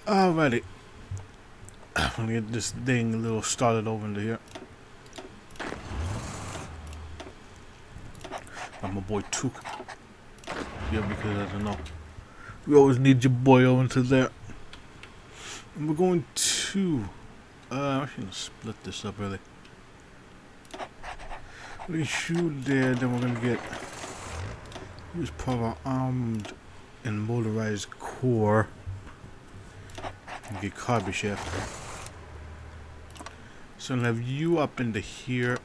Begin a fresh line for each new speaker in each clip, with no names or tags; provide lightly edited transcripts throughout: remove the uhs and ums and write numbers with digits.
Alrighty. I'm gonna get this thing a little started over into here. I'm my boy Took. Yeah, because I don't know. We always need your boy over into there. And we're going to I'm actually gonna split this up really. We're gonna shoot there, then we're gonna get use part of our armed and motorized core. And get carbon shaft. So I'm gonna have you up into here.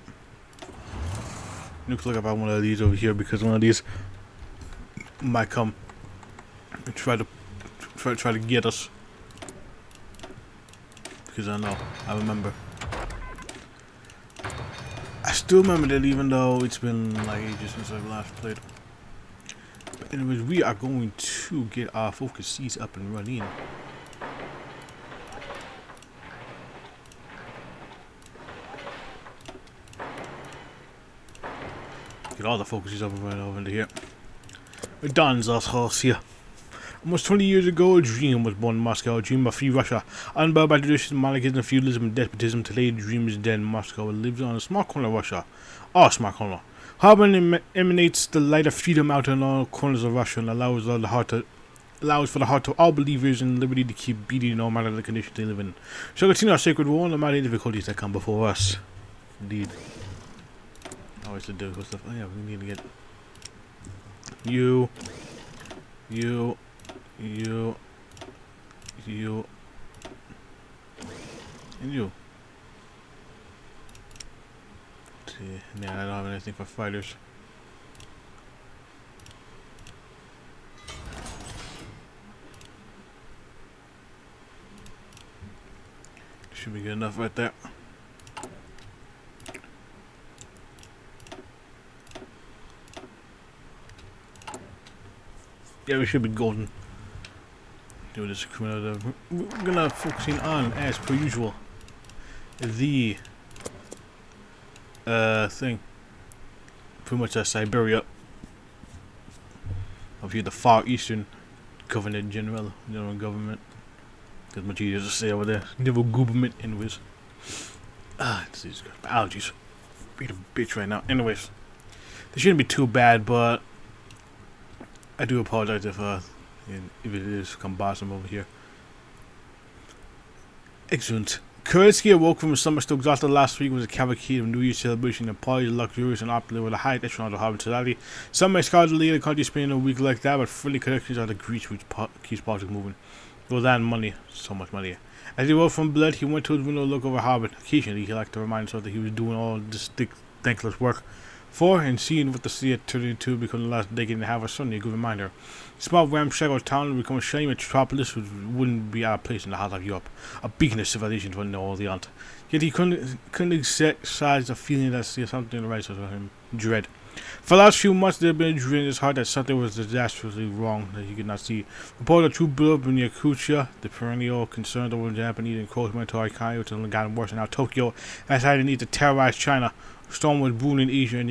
Looks like I have one of these over here because one of these might come and try to get us. Because I remember. I still remember that even though it's been like ages since I've last played. But anyways, we are going to get our focus seats up and running. Get all the focuses up and running over into here. It dawns us horse here. Almost 20 years ago, a dream was born in Moscow, a dream of free Russia. Unbound by tradition, monarchism, feudalism, and despotism, today the dream is dead in Moscow. It lives on a small corner of Russia. Our small corner. Harbin emanates the light of freedom out in all corners of Russia and allows for the heart of all believers in liberty to keep beating no matter the conditions they live in. So continue our sacred war no matter the difficulties that come before us. Indeed. Always the difficult stuff. Oh yeah, we need to get you, and you. See, yeah, I don't have anything for fighters. Should be good enough right there. Yeah, we should be golden. Do this criminal. We're gonna focusing on, as per usual, the thing. Pretty much Siberia. Over here, the Far Eastern General Government. That's much easier to say over there. General Government, anyways. It's these allergies. Beat a bitch right now. Anyways, this shouldn't be too bad, but I do apologize if it is cumbersome over here. Excellent. Kerensky awoke from a summer still exhausted last week was a cavalcade of New Year's celebration and parties luxurious and opulent with a high echelon of Harvard society. Some may scour the lead of the country spending a week like that, but friendly connections are the grease which keeps politics moving. Well, that and money. So much money. As he rose from blood, he went to his window to look over Harvard. Occasionally, he liked to remind himself that he was doing all this thankless work for and seeing what the city had turned into become the last decade and a half was certainly a good reminder. The small ramshackle town would become a shiny metropolis which wouldn't be out of place in the heart of Europe, a beacon of civilization for all the aunt. Yet he couldn't exercise the feeling that something arises of him, dread. For the last few months there had been a dread in his heart that something was disastrously wrong that he could not see. Reports of true build-up in Yakutia, the perennial concern over Japanese encroachment to Aikai, which had gotten worse, and now Tokyo has had a need to terrorize China. Storm was brewing in Asia and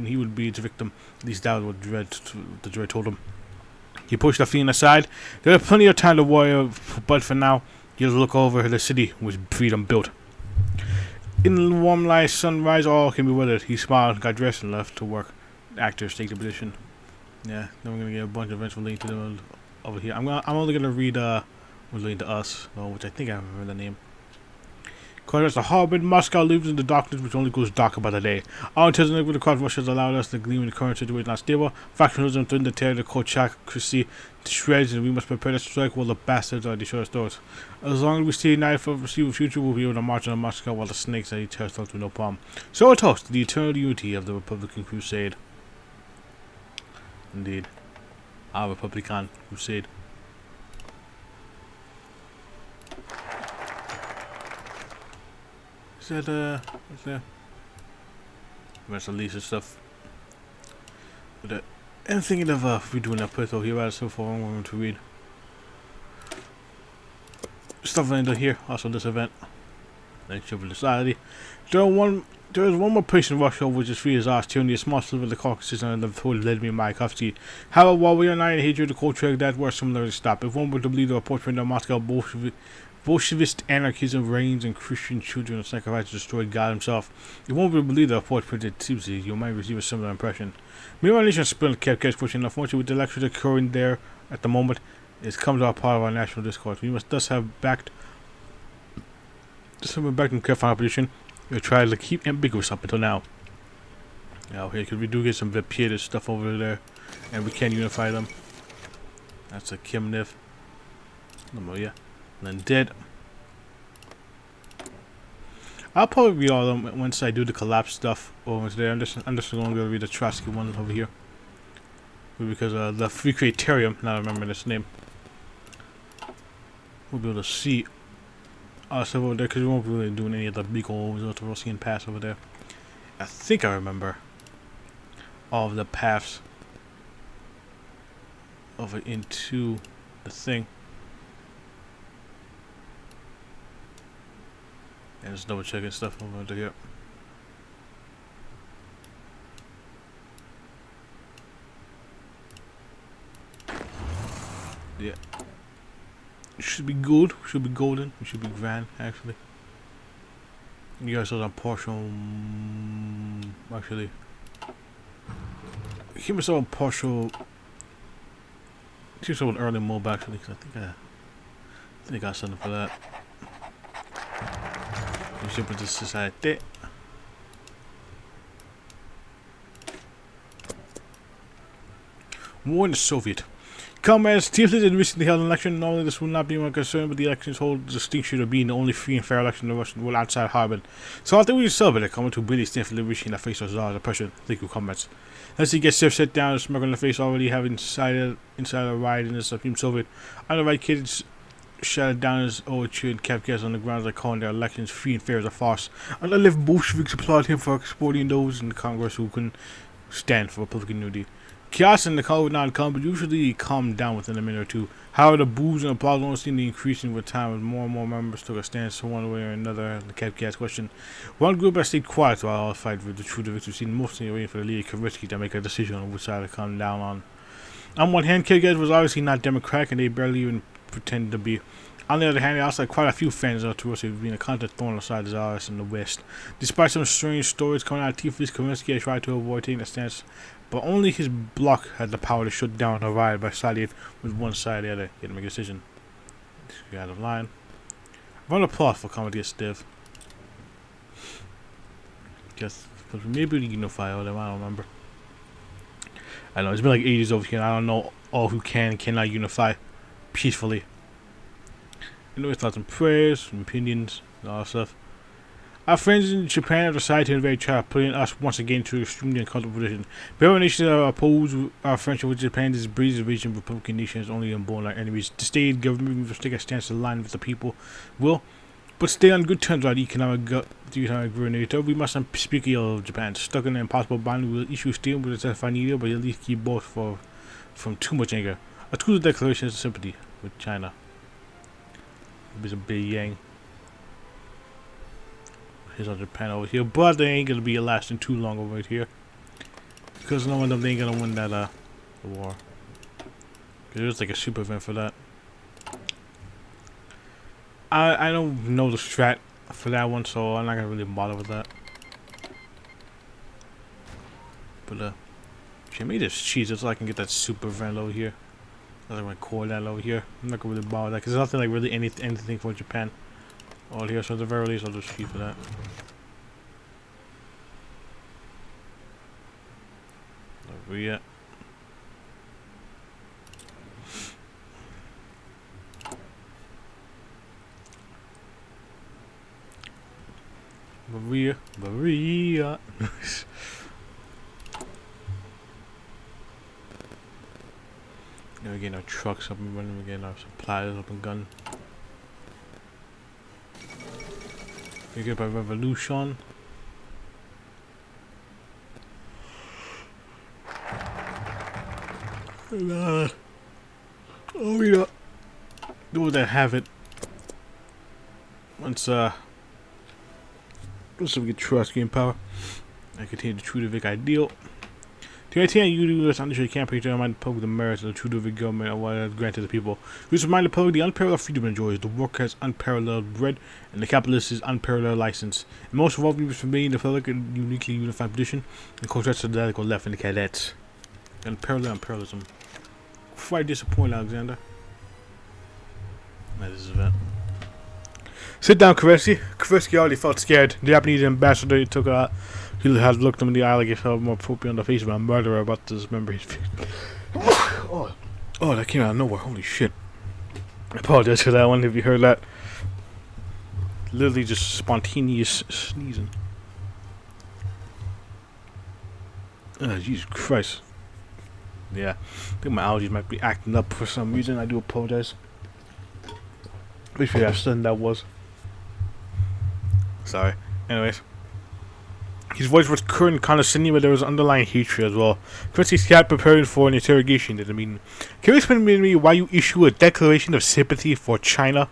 he would be its victim. At least that was what the dread told him. He pushed the feeling aside. There was plenty of time to worry, but for now, he just look over the city which freedom built. In the warm light, sunrise, all can be weathered. He smiled, got dressed, and left to work. Actors take the position. Yeah, then we're gonna get a bunch of events related to them over here. I'm only gonna read related to us, which I think I remember the name. According to Harbin, Moscow lives in the darkness which only grows darker by the day. Our intelligence with the cross Russia has allowed us to gleam in the current situation unstable. Factionalism threatened to tear the Kolchakocracy to shreds, and we must prepare to strike while the bastards are destroying stores. As long as we stay united for the foreseeable future, we'll be able to march on Moscow while the snakes are tear us with no problem. So a toast to the eternal unity of the Republican Crusade. Indeed. Our Republican Crusade. Is that, what's that? That's the least of stuff. But, I'm thinking of redoing that photo here, so far I'm going to read. Stuff into here, also this event. Then Civil Society. So one There is one more place in Russia which is free as ours, only a small sliver of the Caucasus and the total led me Mayakovsky. However, while we are not in hatred to culture, that were similar to stop. If one were to believe the portrait of Moscow Bolshevist anarchism reigns and Christian children are sacrificed to destroy God himself, if one were to believe the report printed Tuesday, you might receive a similar impression. Meanwhile, nation split kept pushing. Unfortunately, with the elections occurring there at the moment, it's come to a part of our national discourse. We must thus have backed in careful opposition. We tried to keep ambiguous up until now. Now here, because we do get some Vipietis stuff over there, and we can unify them. That's a Kimniv. Oh yeah, and then dead. I'll probably read all of them once I do the collapse stuff over there. I'm just going to read the Trotsky one over here. Because the Free Criterium, now I remember this name, we'll be able to see us over there because we won't be really doing any of the big old Rosian paths over there. I think I remember all of the paths over into the thing. And just double checking stuff over here. Yeah. It should be good. Should be golden. It should be grand, actually. You guys saw some partial. Actually. Give me some partial. Give me some early mob, actually, because I think I got something for that. You should put this aside there. War in the Soviet. Comrades, TFC in recently held an election. Normally this will not be my concern, but the elections hold the distinction of being the only free and fair election in the Russian world outside Harbin. So I think we should celebrate it. Coming to really stand for liberation in the face of Tsar's oppression. Thank you, comrades. As he gets set down and smirk on the face, already having inside a ride in the Supreme Soviet. On the right, kids shouted down his orchard and kept gas on the grounds like calling their elections free and fair as a farce. On the left, Bolsheviks applauded him for exporting those in the Congress who couldn't stand for Republican unity. Chaos in the car would not come, but usually calmed down within a minute or two. However, the boos and applause only seemed to increase with time as more and more members took a stance one way or another and kept gas question. One group had stayed quiet while all fight for the truth of victory, seemed mostly waiting for the leader Kavitsky to make a decision on which side to come down on. On one hand, Kyrgyz was obviously not democratic and they barely even pretended to be. On the other hand, they also had quite a few fans of Russia being a constant thorn aside the Tsars in the West. Despite some strange stories coming out of Tiflis, Kavitsky had tried to avoid taking a stance, but only his bloc had the power to shut down a riot by siding with one side or the other. He had to make a decision. Get out of line. Round of applause for Comedy Steve. Just maybe we unify all them, I don't remember. I know it's been like ages over here. I don't know all who can and cannot unify peacefully. You know, it's lots of prayers and opinions and all that stuff. Our friends in Japan have decided to invade China, putting us once again into an extremely uncomfortable position. Several nations that oppose our friendship with Japan. This breeds the region of Republican nations only unborn our enemies. The state government must take a stance in line with the people will, but stay on good terms with the economic governor. We must not speak ill of Japan. Stuck in an impossible bind, we will issue statement with the Stefanida, but at least keep both from too much anger. A truthful declaration of sympathy with China. There's a big yang. Here's on Japan over here, but they ain't gonna be lasting too long over here because no one of them ain't gonna win that the war. There's like a super event for that. I don't know the strat for that one, so I'm not gonna really bother with that. But should I make this cheese so I can get that super event over here. I like my core that over here. I'm not gonna really bother with that because there's nothing like really anything for Japan. All here, so at the very least I'll just shoot for that. Where we at? Maria. Now we're getting our trucks up and running, we're getting our supplies up and gun. We get by revolution. And, oh yeah. Those that have it. Once So we get trust gain power. I continue the true Vic ideal. To maintain you do this unnecessary campaign to remind the public the merits of the true Vic government and what it has granted to the people. We just remind the public the unparalleled freedom it enjoys, the worker has unparalleled bread, and the capitalist is unparalleled license. And most of all, we for me, the public a uniquely unified position, and contrast to the radical left and the cadets. Unparalleled imperialism. Quite disappointed, Alexander. At this event. Sit down, Kavetsky. Kavetsky already felt scared. The Japanese ambassador took he had looked him in the eye like he felt more appropriate on the face of a murderer about to dismember his face. Oh, that came out of nowhere. Holy shit. I apologize for that one if you heard that. Literally just spontaneous sneezing. Oh, Jesus Christ. Yeah, I think my allergies might be acting up for some reason. I do apologize. Which way that was. Sorry. Anyways. His voice was curt and condescending, but there was underlying hatred as well. Kavetsky sat preparing for an interrogation at the meeting. Can you explain to me why you issue a declaration of sympathy for China?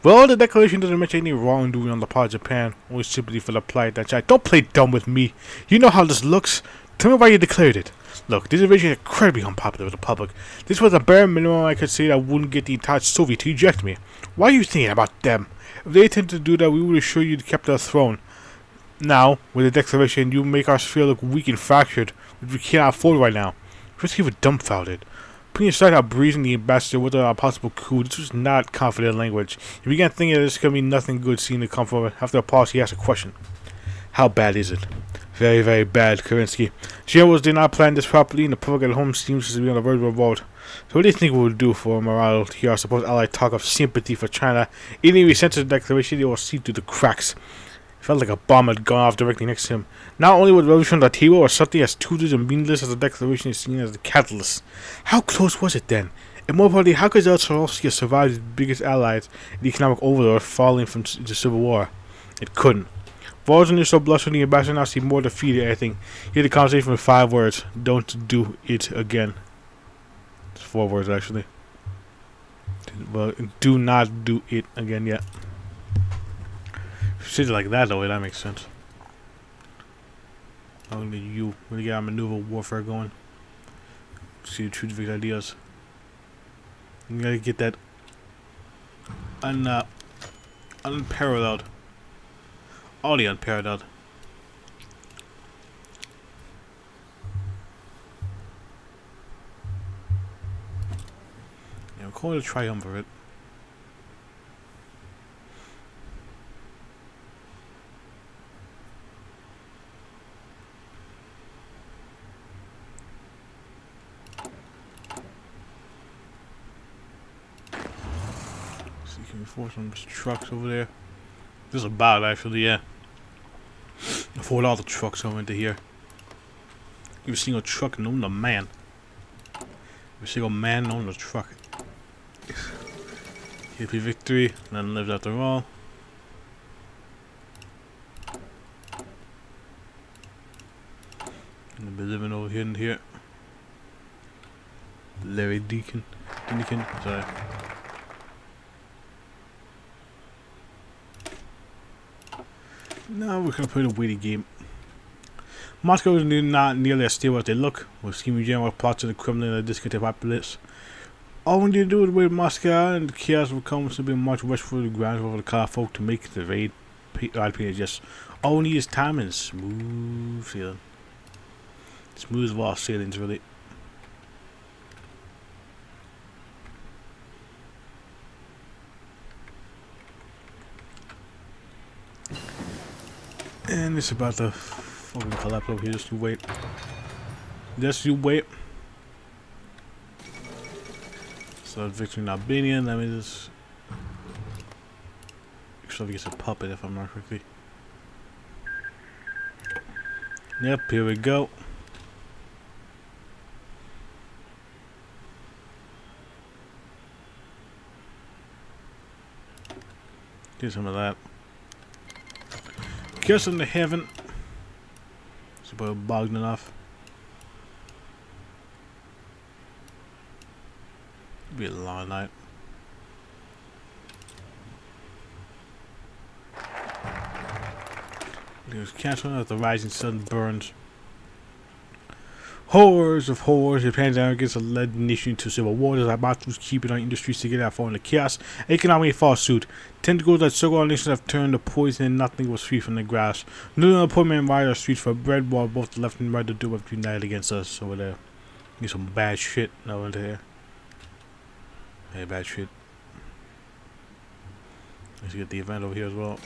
Well, the declaration doesn't mention any wrongdoing on the part of Japan, only sympathy for the plight that China. Don't play dumb with me. You know how this looks. Tell me why you declared it. Look, this invasion is incredibly unpopular with the public. This was the bare minimum I could say that wouldn't get the entire Soviet to eject me. Why are you thinking about them? If they intend to do that, we would assure you to keep their throne. Now, with the declaration, you make us feel look weak and fractured, which we cannot afford right now. First, we were dumbfounded. Putting aside how brazen the ambassador was a possible coup, this was not confident language. He began thinking that this could be nothing good seen to come from it. After a pause, he asked a question. How bad is it? Very, very bad, Kerensky. Generals did not plan this properly, and the public at home seems to be on the verge of revolt. So what do you think we will do for morale to hear our supposed ally talk of sympathy for China? Even if we sent the declaration, it will seep through the cracks. It felt like a bomb had gone off directly next to him. Not only was revolution on the table, or something as toothless and meaningless as the declaration is seen as the catalyst. How close was it then? And more importantly, how could Zelensky have survived his biggest allies in the economic overlord falling from the Civil War? It couldn't. Volodymyr so blustered the ambassador now seemed more defeated, I think. He had a conversation with 5 words. Don't do it again. It's 4 words, actually. Well, do not do it again yet. If you say it like that, though, that makes sense. Only you really get our maneuver warfare going. See the true Vic ideas. You gotta get that unparalleled. All the unparalleled. Yeah, we're calling it a triumvirate. See, can we force some trucks over there? This is about actually, yeah. Afford all the trucks over into here. Every single truck and own a man. Every single man own a truck. Hippie victory, none lived after all. I'm gonna be living over here and here. Larry Deacon, sorry. Now we're gonna play the waiting game. Moscow is not nearly as stable as they look, with scheming general plots of the Kremlin and the discontented populace. All we need to do is wait in Moscow, and the chaos will come to be much west for the ground for the car folk to make the raid. Just all we need is time and smooth sailing. Smooth as all sailings, really. And it's about to fucking collapse over here. Just you wait. Just you wait. So victory in Albania. Let me just. Actually, gets a puppet if I'm not correctly. Yep, here we go. Get some of that. Kiss into heaven. It's about bogged enough. It'll be a long night. There's canceling as the rising sun burns. Horrors of horrors, Japan's arrogance led the nation to civil war as Abatu's keeping our industries together following the chaos. Economy falls suit. Tentacles that circle our nations have turned to poison and nothing was free from the grass. No poor men ride our streets for bread while both the left and right do have united against us over there. Need some bad shit over there. Hey, bad shit. Let's get the event over here as well.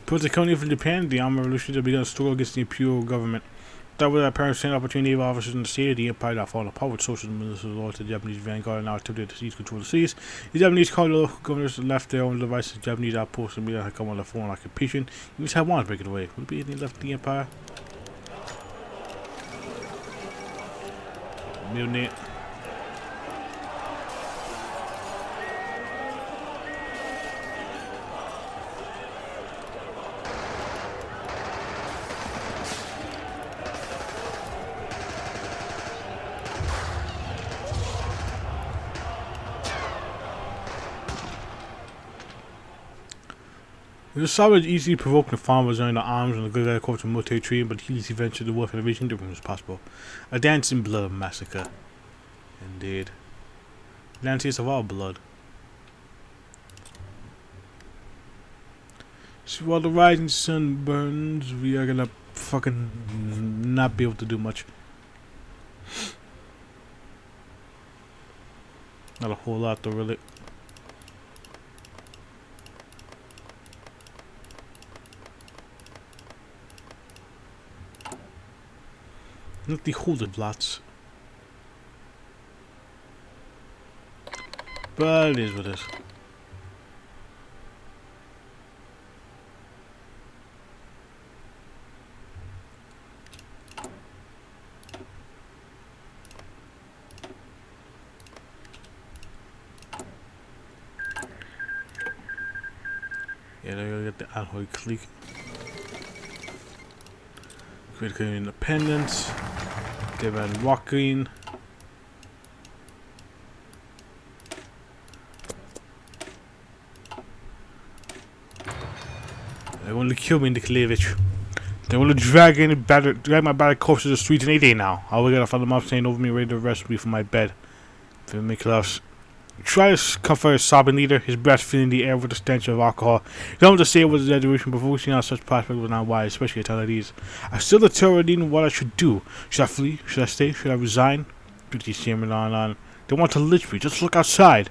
Towards the colony from Japan, the armed revolution have begun to struggle against the imperial government. That was our parents sent opportunity naval officers in the state of the empire that fallen apart with social and military law to the Japanese vanguard and now attempted to seize control of the seas. The Japanese colonial governors left their own devices. Japanese outposts and had come under foreign occupation. Even Taiwan breaking away. Would it be anything left the empire? Mutiny. The savage easily provoked the farmers earning the arms and the good agricultural military training, but he eventually the warfare invasion different was possible. A dancing blood massacre. Indeed. Danciest of all blood. So while the rising sun burns, we are gonna fucking not be able to do much. Not a whole lot though, really. Not the Holdeblatts. But it is what it is. Yeah, they're gonna get the Alloy clique. Critical independence. Devon walking. They want to kill me in the cleavage. They want to drag my battered corpse to the streets any day now. I will get off on the mouth saying over me, ready to arrest me from my bed. Feel me, Klaus. Try to comfort his sobbing leader, his breath filling the air with the stench of alcohol. You don't have to say it was exaggeration, but focusing on such prospect was not wise, especially at a time like these. I still determined what I should do. Should I flee? Should I stay? Should I resign? Duty stammering on. They want to lynch me. Just look outside.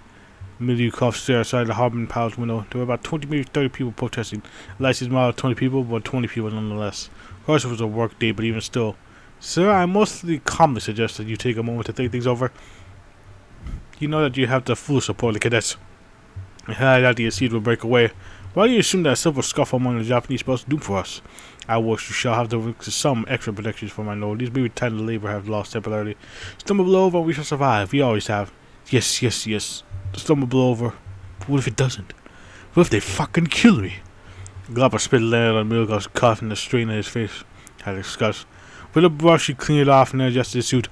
Milyukov stared outside the Harbin Palace window. There were about 20, maybe 30 people protesting. License model 20 people, but 20 people nonetheless. Of course, it was a work day, but even still. Sir, I mostly calmly suggest that you take a moment to think things over. You know that you have the full support of the cadets. I had that the seed will break away. Why do you assume that a civil scuffle among the Japanese is supposed to do for us? I wish you shall have some extra protections for my lord. These maybe time the labor have lost temporarily. Stumble blow over, we shall survive. We always have. Yes, yes, yes. Stumble blow over. What if it doesn't? What if they fucking kill me? Glopper spit landed on Milgo's cuff and the strain in his face. Had disgust. With a brush, he cleaned it off and adjusted his suit.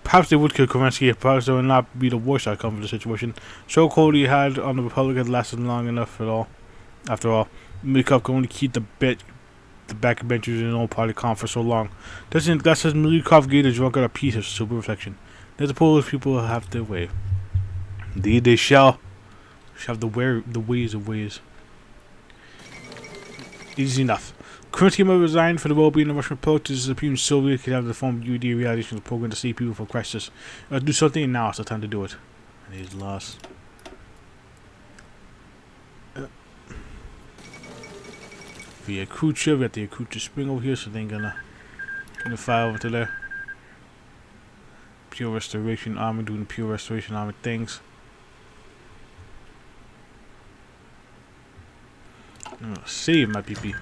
Perhaps they would kill Kerensky, perhaps that would not be the worst outcome of the situation. So cold he had on the Republic had lasted long enough at all. After all, Milyukov could only keep the backbenchers in an old party calm for so long. That's as Milyukov gave the drunkard a piece of sober reflection. Let the Polish people have their way. Indeed they shall have the ways of ways. Easy enough. Kerensky may resign for the well-being of Russian Republic to the Supreme Soviet could have the form of UD realization of the program to save people from crisis. Do something, and now it's the time to do it. And he's lost. Via Khrushchev, we got the Khrushchev Spring over here, so they ain't gonna fly over to there. Pure Restoration Army doing Pure Restoration Army things. Save my PP.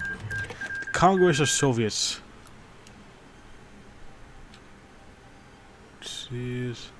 Congress of Soviets. Jeez.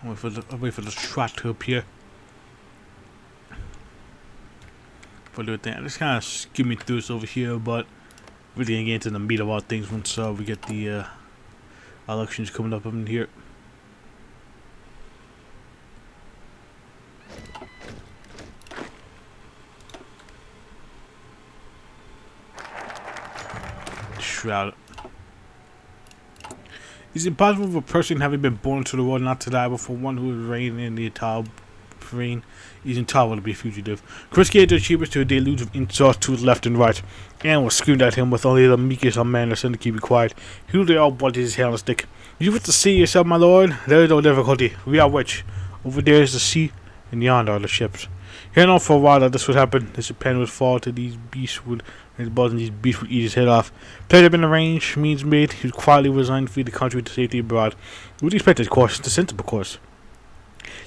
I'll wait for the trot to appear. For the thing, I'm just kind of skimming through this over here, but really gonna get into the meat of all things once we get the elections coming up in here. Shroud. It's impossible for a person having been born into the world not to die, but for one who is reigning in the entire reign, he's entitled to be a fugitive. Chris gave the achievements to a deluge of insults to his left and right, and was screamed at him with only the meekest of manners to keep it quiet. He they all wanted his hand on a stick. You wish to see yourself, my lord? There is no difficulty. We are which? Over there is the sea, and yonder are the ships. Here now for a while that this would happen. This pen would fall to these beasts would his balls and these beasts would eat his head off. Played up in the range, means made, he would quietly resign to flee the country to safety abroad. You would expect of course, the sensible course.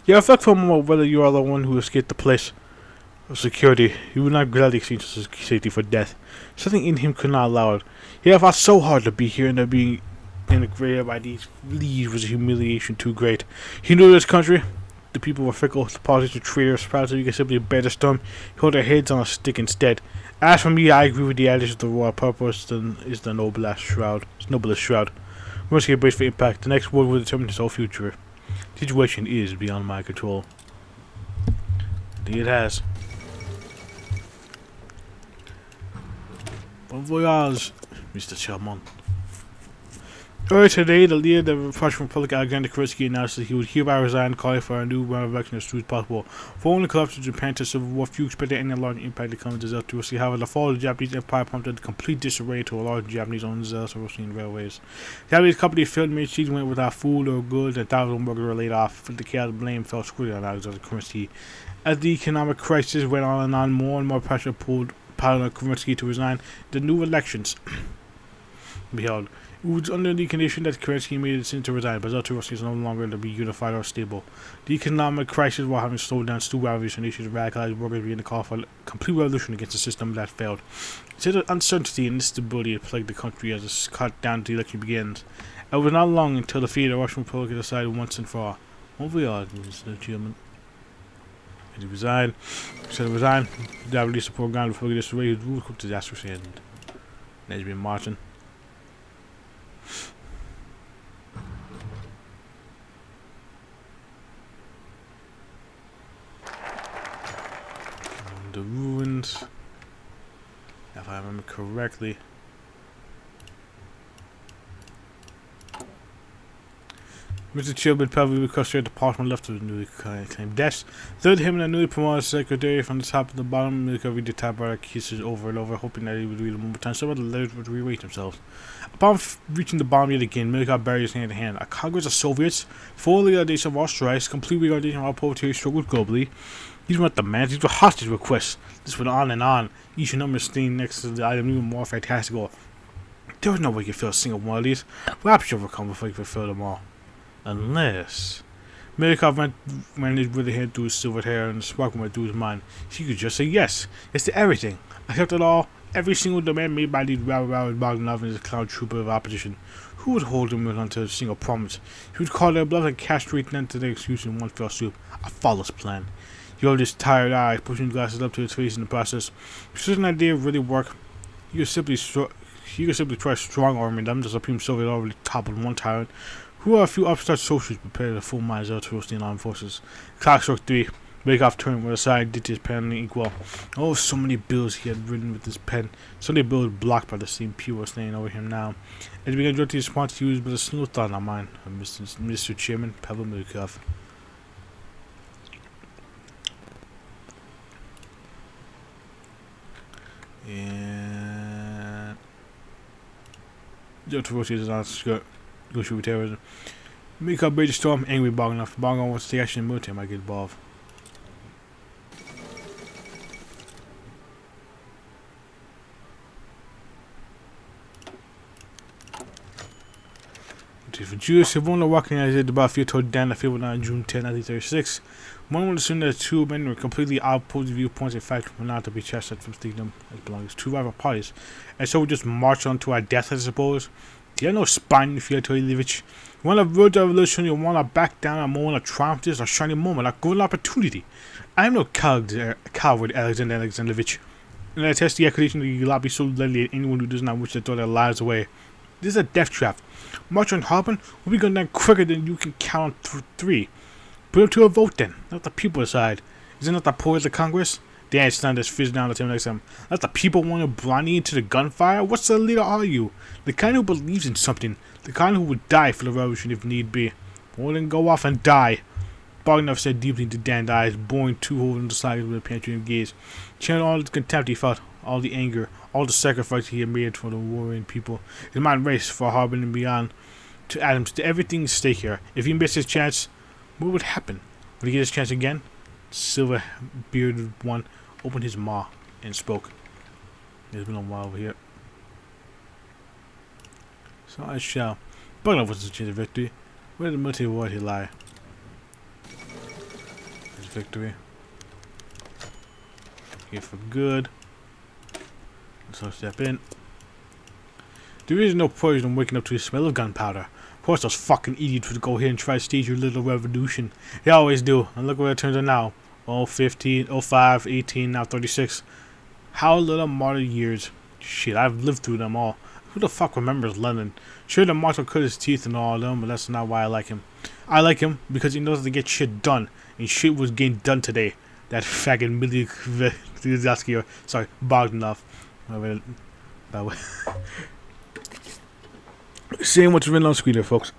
You reflect for a moment whether you are the one who escaped the place of security. You would not gladly exchange safety for death. Something in him could not allow it. He had fought so hard to be here, and to be in the grave by these fleas was a humiliation too great. He knew this country. The people were fickle, the politics were traitors, proud so you could simply bear the storm. He held their heads on a stick instead. As for me, I agree with the adage of the royal purpose is the noblest shroud. We must get braced for impact. The next word will determine his whole future. The situation is beyond my control. Indeed it has. Bon voyage, Mr. Charmant. Earlier today, the leader of the Russian Republic, Alexander Kerensky, announced that he would hereby resign, calling for a new round of election as soon as possible. Following the collapse of Japan to civil war, few expected any large impact to come to Zeltorossy. However, the fall of the Japanese Empire prompted complete disarray to a large Japanese-owned Zeltorossian railways. The Japanese company failed to make season went without food or goods, and thousands of workers were laid off. For the chaos, blame fell squarely on Alexander Kerensky. As the economic crisis went on and on, more and more pressure pulled upon Kerensky to resign. The new elections be held. It was under the condition that Kerensky made a decision to resign, but Zeltorossy is no longer to be unified or stable. The economic crisis, while having slowed down still revolution issues, radicalized workers began to call for a complete revolution against the system that failed. Consider uncertainty and instability that plagued the country as the countdown to the election begins. It was not long until the fate of the Russian Republic decided once and for all. Bon voyage, Mr. Chairman. He resigned. Instead of resign, the release the program before this raid was ruled to disastrous end. And he's been marching. The ruins, if I remember correctly. Mr. Chilbert probably requested the department left of the newly claimed desk. Third, him and the newly promoted secretary from the top to the bottom, Milka read the typewriter kisses over and over, hoping that he would read them one more time. Some of the letters would rearrange themselves. Upon reaching the bottom yet again, Milka buried his hand in hand. A Congress of Soviets, full legalization of all strikes, complete legalization of all proletariat struggles globally. These weren't demands, these were hostage requests. This went on, each number staying next to the item even more fantastical. There was no way you could fill a single one of these. Rapture would come before you could fill them all. Unless Milikov ran his really hand through his silvered hair and the spark went through his mind. She could just say yes to everything. Accepted all, every single demand made by these rabble Bogdanov and his clown trooper of opposition. Who would hold him onto a single promise? He would call their bluff and castrate them to their excuse in one fell swoop. A flawless plan. He rolled his tired eyes, pushing his glasses up to his face in the process. If such an idea really work, he could simply try strong-arming them. The Supreme Soviet already toppled one tyrant. Who are a few upstart socialists prepared to full minds out to roasting armed forces? Clock struck 3. Bakeoff turned with a side, did his pen equal. Oh, so many bills he had written with his pen. So many bills blocked by the same people standing over him now. As he began to response, he used but a single thought on mine, Mr. Chairman Pavel Milikov. And Zeltorossy is on skirt. Go shoot with terrorism. Milikov braved the storm, angry Bogdanov. Bogdanov wants to take action in the military, might get involved. For Jews, Savona walking as the battlefield toward Dan the field on June 10, 1936. One would assume that the two men were completely opposing viewpoints. In fact, were not to be chastised from thinking them as belonging to two rival parties, and so we just march on to our death, I suppose. Do you have no spine, Fyodor Ilyich? You want a world revolution, you want to back down a moment of triumph, this is a shining moment, a golden opportunity. I am no coward, Alexander Alexandrovich. And I test the accusation of the lobby so deadly at anyone who does not wish to throw their lives away. This is a death trap. March on Harbin will be going down quicker than you can count 3. Put up to a vote then. Let the people decide. Isn't that the point of the Congress? Dan Sanders fizzed down the table next time. Let the people want to blind you into the gunfire? What sort of leader are you? The kind who believes in something. The kind who would die for the revolution if need be. Well then go off and die. Bogdanov said deeply into Dan's eyes, boring two holes in the sides with a penetrating gaze. Channeling all the contempt he felt, all the anger, all the sacrifice he had made for the warring people. His mind raced for Harbin and beyond, to atoms, to everything at stake here. If he missed his chance, what would happen? Would he get his chance again? The silver-bearded one opened his maw and spoke. There's been a while over here. So I shall. Bogdanov was the chance of victory. Where did the military war he lie? There's victory. Here for good. So step in. There is no point in waking up to the smell of gunpowder. Of course those fucking idiots would go here and try to stage your little revolution. They always do. And look where it turns out now. Oh, 15, 05, 18, now 36. How little modern years. Shit, I've lived through them all. Who the fuck remembers London? Sure, the marshal cut his teeth and all of them, but that's not why I like him. I like him because he knows how to get shit done. And shit was getting done today. That faggot Milyatsky, sorry, Bogdanov. That way. Seeing what's written on screen there, folks.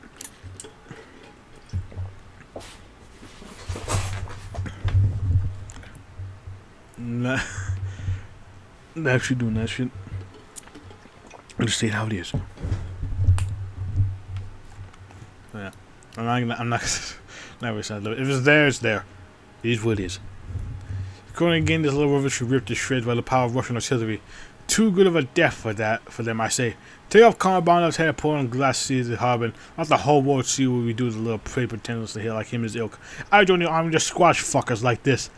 Nah. Not actually doing that shit. I'm just saying how it is. Yeah. I'm not really sad. If it's there, it's there. It is what it is. Going again, this little revolution ripped to shreds by the power of Russian artillery. Too good of a death for them, I say. Take off Karmanov's head, pour on glass seas at Harbin. Let the whole world see what we do with the little prey pretenders to hear like him and his ilk. I joined the army to squash fuckers like this.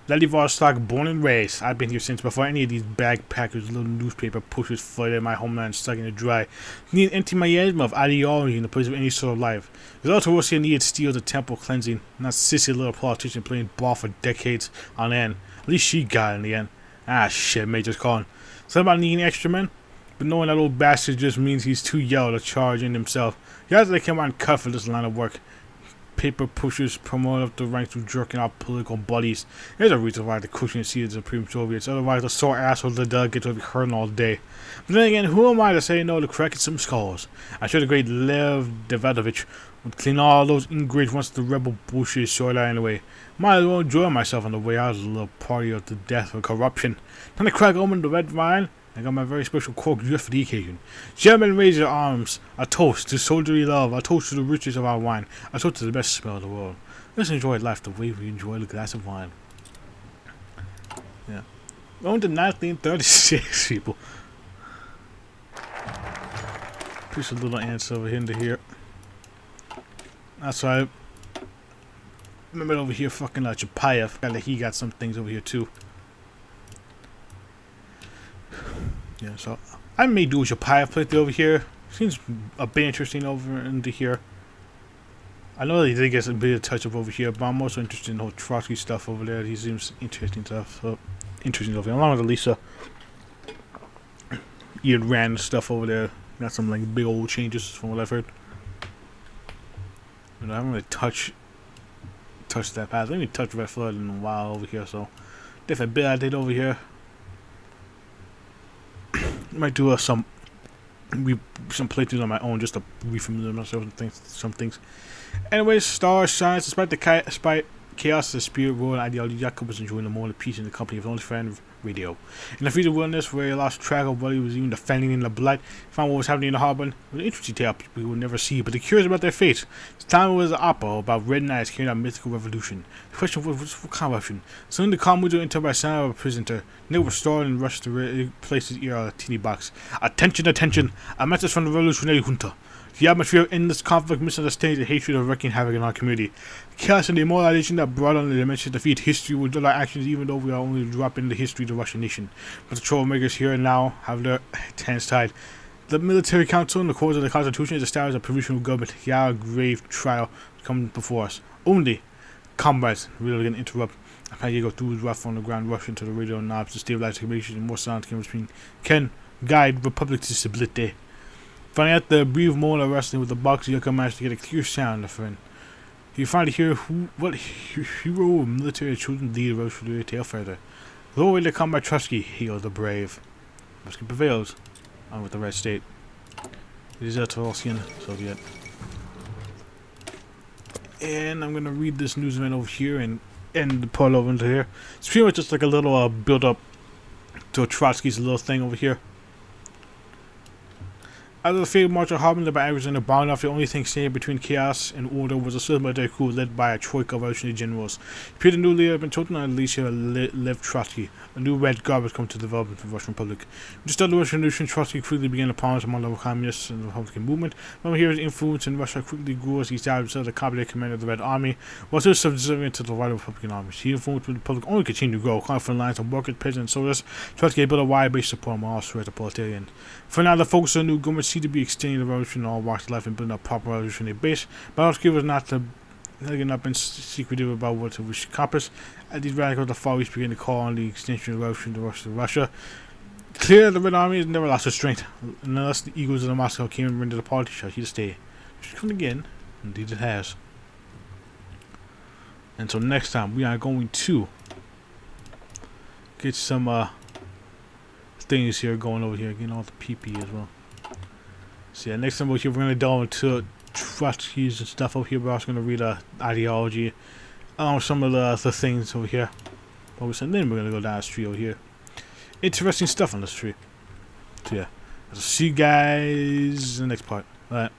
Vladivostok, born and raised. I've been here since before any of these bagpackers, little newspaper pushers flooded my homeland sucking it dry. Need an empty miasma of ideology in the place of any sort of life. There's also worse here needed steel to temple cleansing, not sissy little politician playing ball for decades on end. At least she got it in the end. Ah shit, Major's calling. Something about needing extra men? But knowing that old bastard just means he's too yellow to charge in himself. You guys like him on cut for this line of work. Paper pushers promote up the ranks through jerking out political buddies. There's a reason why the cushion seat is the Supreme Soviets. Otherwise, the sore assholes of the delegates will be hurting all day. But then again, who am I to say no to cracking some skulls? I'm sure the great Lev Davidovich would clean all those ingrates once the rebel bullshit is sorted out anyway. Might as well enjoy myself on the way out of the little party of the death of corruption. Time to crack open the red wine. I got my very special cork just for the occasion. Gentlemen, raise your arms. A toast to soldierly love. A toast to the riches of our wine. A toast to the best smell of the world. Let's enjoy life the way we enjoy the glass of wine. Yeah. On to 1936, people. Piece of little ants over here into here. That's right. Remember over here, fucking Chapayev. He got some things over here too. Yeah, so I may do a Chapayev playthrough over here. Seems a bit interesting over into here. I know that he did get a bit of touch up over here, but I'm also interested in the whole Trotsky stuff over there. He seems interesting stuff. So interesting over here, along with Elisa. Ian Rand stuff over there. Got some like big old changes from what I've heard. You know, I haven't really touched that path. I haven't even touched Red Flood in a while over here, so different bit I did over here. Might do some playthroughs on my own just to refamiliarize myself with some things. Anyways, stars, shines, despite chaos, the spirit, world, and ideology, Jacob was enjoying the moment of peace in the company of his only friend, Radio. In the future wilderness, where he lost track of what he was even defending in the blood, he found what was happening in the harbor. It was an interesting tale people would never see, but they're curious about their fate. This time it was an opera about red knights carrying out a mythical revolution. The question was, what kind of revolution? Soon the comrades were entered by sound of a prisoner. Nick was restored and rushed to replace his ear on a teeny box. Attention, attention! A message from the revolutionary junta. The atmosphere of endless conflict, misunderstanding, and hatred of wreaking havoc in our community. Chaos and demoralization that brought on the dimension defeat history with our actions, even though we are only dropping the history of the Russian nation. But the troublemakers here and now have their hands tied. The military council, in the course of the Constitution, is established a provisional government. Here, grave trial come before us. Only, comrades, we're going to interrupt. I can't go through his rough on the ground, rush into the radio knobs to stabilize the communication, and more sound came between can guide Republic to stability. Finding out the brief moan of wrestling with the box, you can manage to get a clear sound of friend. You finally hear what hero of military chosen leader rose for the tale further. Glory to combat Trotsky, hail the brave. Trotsky prevails, on with the red state. It is a Torosian Soviet. And I'm gonna read this news event over here and end the pull over into here. It's pretty much just like a little build up to Trotsky's little thing over here. After the failed march of Harman, the Bavarians in the bound off, the only thing standing between chaos and order was a Swiss military coup led by a troika of revolutionary generals. Peter, the new leader, had been chosen on Alicia Lev Trotsky. A new red guard was come to develop in the Russian Republic. With the start of the Russian Revolution, Trotsky quickly began to promise among the communists and the Republican movement. From here, his influence in Russia quickly grew as he established himself as the competent commander of the Red Army, while still subservient to the white Republican armies. His influence with the Republic only continued to grow, confident lines on workers, peasants, and soldiers. Trotsky built a wide-based support among all sorts of proletarians. For now, the focus of the new government seemed to be extending the revolution in all walks of life and building a proper revolutionary base. But Trotsky was not been secretive about what he wished to accomplish. As these radicals of the Far East began to call on the extension of the revolution to Russia, clear that the Red Army has never lost its strength, unless the egos of the Moscow came and rendered the party shall he to stay. She's coming again. Indeed it has. And so next time we are going to get some things here going over here, getting all the PP as well. So yeah, next time over here we're going to delve into Trotsky's and stuff over here. We're also going to read ideology, some of the things over here. And then we're going to go down this tree over here. Interesting stuff on this tree. So yeah, I'll see you guys in the next part. Alright.